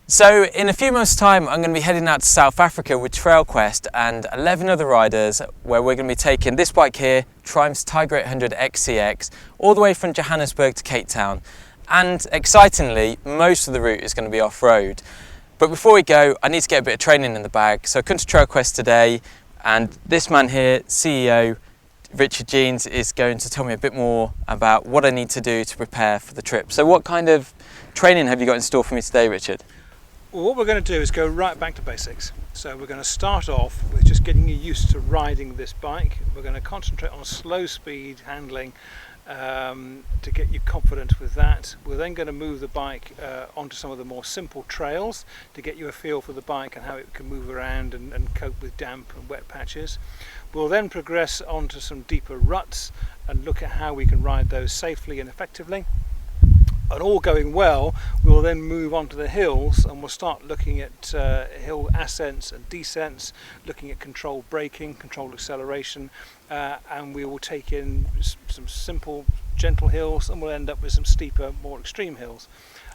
So in a few months' time, I'm going to be heading out to South Africa with Trailquest and 11 other riders, where we're going to be taking this bike here, Triumph's Tiger 800 XCX, all the way from Johannesburg to Cape Town. And excitingly, most of the route is going to be off-road. But before we go, I need to get a bit of training in the bag. So I come to Trailquest today, and this man here, CEO Richard Jeans, is going to tell me a bit more about what I need to do to prepare for the trip. So what kind of training have you got in store for me today, Richard? Well, what we're going to do is go right back to basics. So we're going to start off with just getting you used to riding this bike. We're going to concentrate on slow speed handling to get you confident with that. We're then going to move the bike onto some of the more simple trails to get you a feel for the bike and how it can move around and cope with damp and wet patches. We'll then progress onto some deeper ruts and look at how we can ride those safely and effectively. And all going well, we'll then move on to the hills and we'll start looking at hill ascents and descents, looking at controlled braking, controlled acceleration, and we will take in some simple, gentle hills, and we'll end up with some steeper, more extreme hills.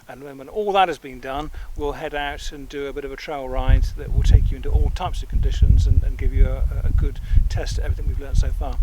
And then when all that has been done, we'll head out and do a bit of a trail ride that will take you into all types of conditions and give you a good test of everything we've learned so far.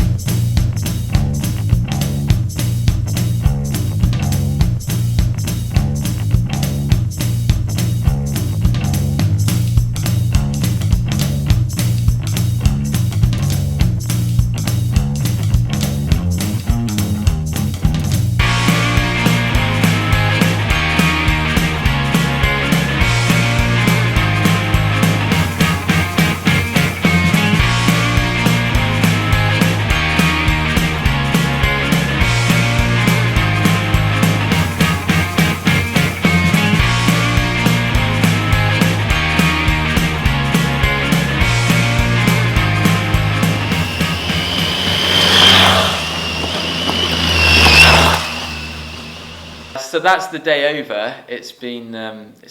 So that's the day over. It's been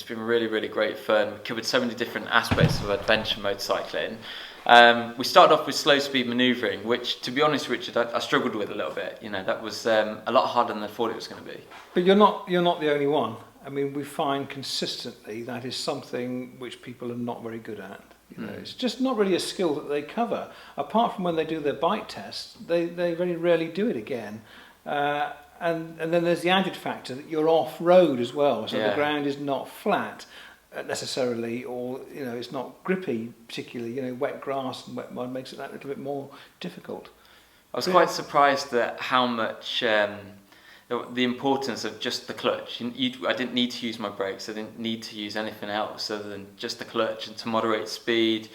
really great fun. We covered so many different aspects of adventure motorcycling. We started off with slow speed manoeuvring, which, to be honest, Richard, I struggled with a little bit. You know, that was a lot harder than I thought it was going to be. But you're not the only one. I mean, we find consistently that is something which people are not very good at. You know, it's just not really a skill that they cover. Apart from when they do their bike tests, they very rarely do it again. And then there's the added factor that you're off-road as well, so the ground is not flat necessarily, or it's not grippy particularly. Wet grass and wet mud makes it that little bit more difficult. I was quite surprised at how much the importance of just the clutch. I didn't need to use my brakes. I didn't need to use anything else other than just the clutch and to moderate speed.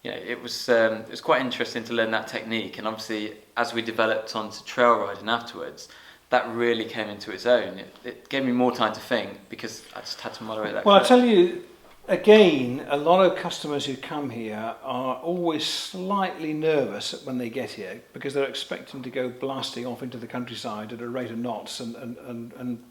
It was quite interesting to learn that technique, and obviously as we developed onto trail riding afterwards, that really came into its own. It gave me more time to think because I just had to moderate that. Well, I tell you, again, a lot of customers who come here are always slightly nervous when they get here because they're expecting to go blasting off into the countryside at a rate of knots and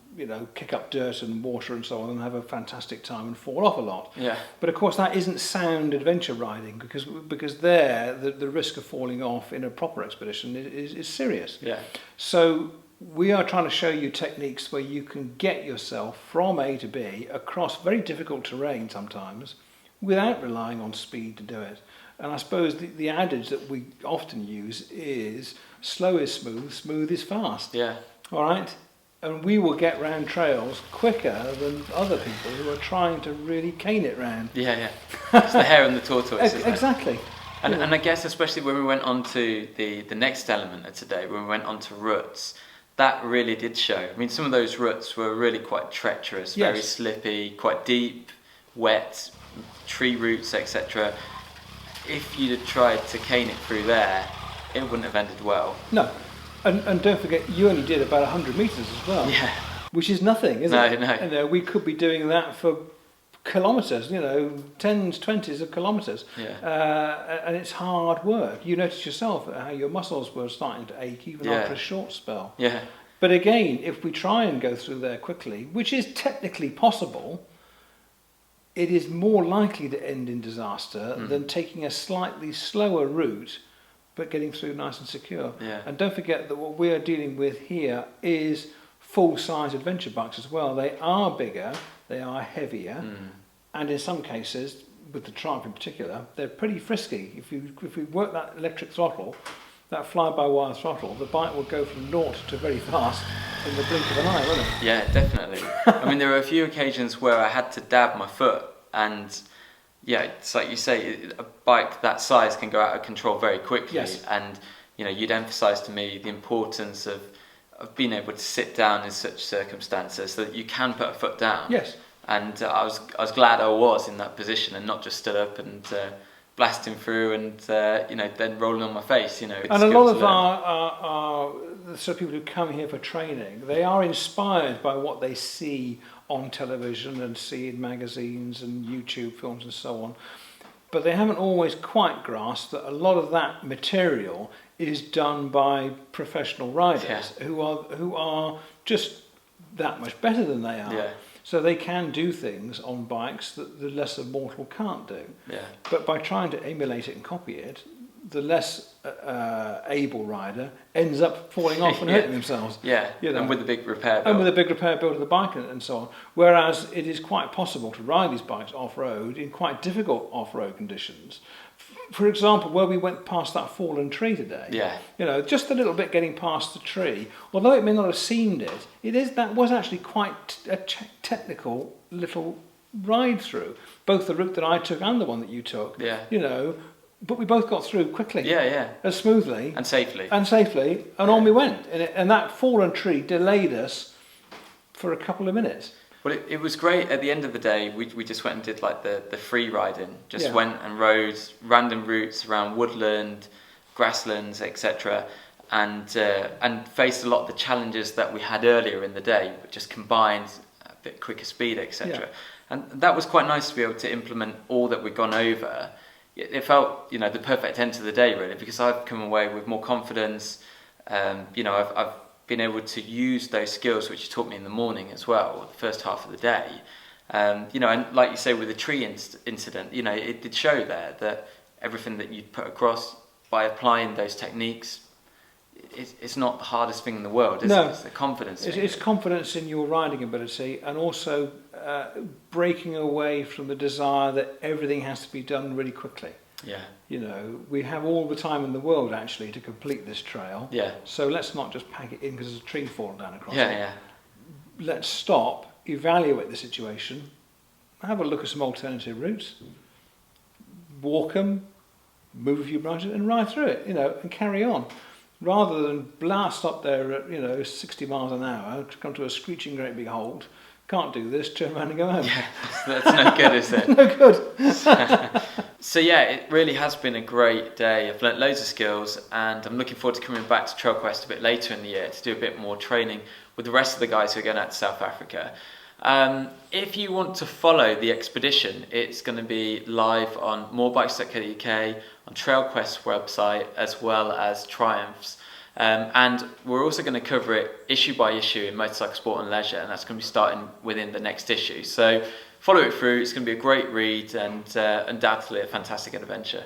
kick up dirt and water and so on and have a fantastic time and fall off a lot. Yeah. But of course that isn't sound adventure riding because there the risk of falling off in a proper expedition is serious. Yeah. So we are trying to show you techniques where you can get yourself from A to B across very difficult terrain sometimes without relying on speed to do it. And I suppose the adage that we often use is slow is smooth, smooth is fast. Yeah. All right? And we will get round trails quicker than other people who are trying to really cane it round. Yeah. It's the hare and the tortoise, isn't it? Exactly. And I guess especially when we went on to the next element of today, when we went on to ruts, that really did show. I mean, some of those ruts were really quite treacherous, very slippy, quite deep, wet, tree roots, etc. If you'd have tried to cane it through there, it wouldn't have ended well. No. And don't forget, you only did about 100 metres as well. Yeah. Which is nothing, is it? No. We could be doing that for kilometres, 10s, 20s of kilometres. Yeah. And it's hard work. You notice yourself how your muscles were starting to ache even after a short spell. Yeah. But again, if we try and go through there quickly, which is technically possible, it is more likely to end in disaster than taking a slightly slower route but getting through nice and secure. Yeah. And don't forget that what we are dealing with here is full-size adventure bikes as well. They are bigger, they are heavier, and in some cases, with the Triumph in particular, they're pretty frisky. If we work that electric throttle, that fly-by-wire throttle, the bike will go from naught to very fast in the blink of an eye, won't it? Yeah, definitely. I mean, there were a few occasions where I had to dab my foot, and yeah, it's like you say, a bike that size can go out of control very quickly. Yes. And you know, you'd emphasise to me the importance of being able to sit down in such circumstances so that you can put a foot down. Yes. And I was glad I was in that position and not just stood up and blasting through and you know, then rolling on my face. You know, and a lot of our the sort of people who come here for training, they are inspired by what they see on television and see in magazines and YouTube films and so on, but they haven't always quite grasped that a lot of that material is done by professional riders who are just that much better than they are. Yeah. So they can do things on bikes that the lesser mortal can't do. Yeah. But by trying to emulate it and copy it, the less able rider ends up falling off and hurting themselves. Yeah, you know. and with a big repair bill. And with a big repair bill to the bike and so on. Whereas it is quite possible to ride these bikes off-road in quite difficult off-road conditions. For example, where we went past that fallen tree today, you know, just a little bit getting past the tree, although it may not have seemed it, that was actually quite a technical little ride through, both the route that I took and the one that you took. Yeah. You know, but we both got through quickly. Yeah. As smoothly. And safely. And on we went. And that fallen tree delayed us for a couple of minutes. Well, it was great. At the end of the day, we just went and did like the free riding. Just went and rode random routes around woodland, grasslands, etc. And faced a lot of the challenges that we had earlier in the day, but just combined a bit quicker speed, etc. Yeah. And that was quite nice to be able to implement all that we'd gone over. It felt, you know, the perfect end to the day really, because I've come away with more confidence. You know, I've been able to use those skills which you taught me in the morning as well, the first half of the day. You know, and like you say with the tree incident, you know, it did show there that everything that you'd put across by applying those techniques, it's not the hardest thing in the world, is it? It's the confidence. It's confidence in your riding ability, and also breaking away from the desire that everything has to be done really quickly. Yeah. You know, we have all the time in the world actually to complete this trail. Yeah. So let's not just pack it in because there's a tree falling down across it. Yeah. Let's stop, evaluate the situation, have a look at some alternative routes, walk them, move a few branches and ride through it, you know, and carry on. Rather than blast up there at, you know, 60 miles an hour to come to a screeching great big halt. Can't do this, turn around and go home. Yeah, that's no good, is it? No good. So yeah, it really has been a great day. I've learnt loads of skills, and I'm looking forward to coming back to Trailquest a bit later in the year to do a bit more training with the rest of the guys who are going out to South Africa. If you want to follow the expedition, it's going to be live on MoreBikes.co.uk, on Trailquest's website, as well as Triumph's. And we're also going to cover it issue by issue in Motorcycle Sport and Leisure, and that's going to be starting within the next issue. So follow it through. It's going to be a great read and undoubtedly a fantastic adventure.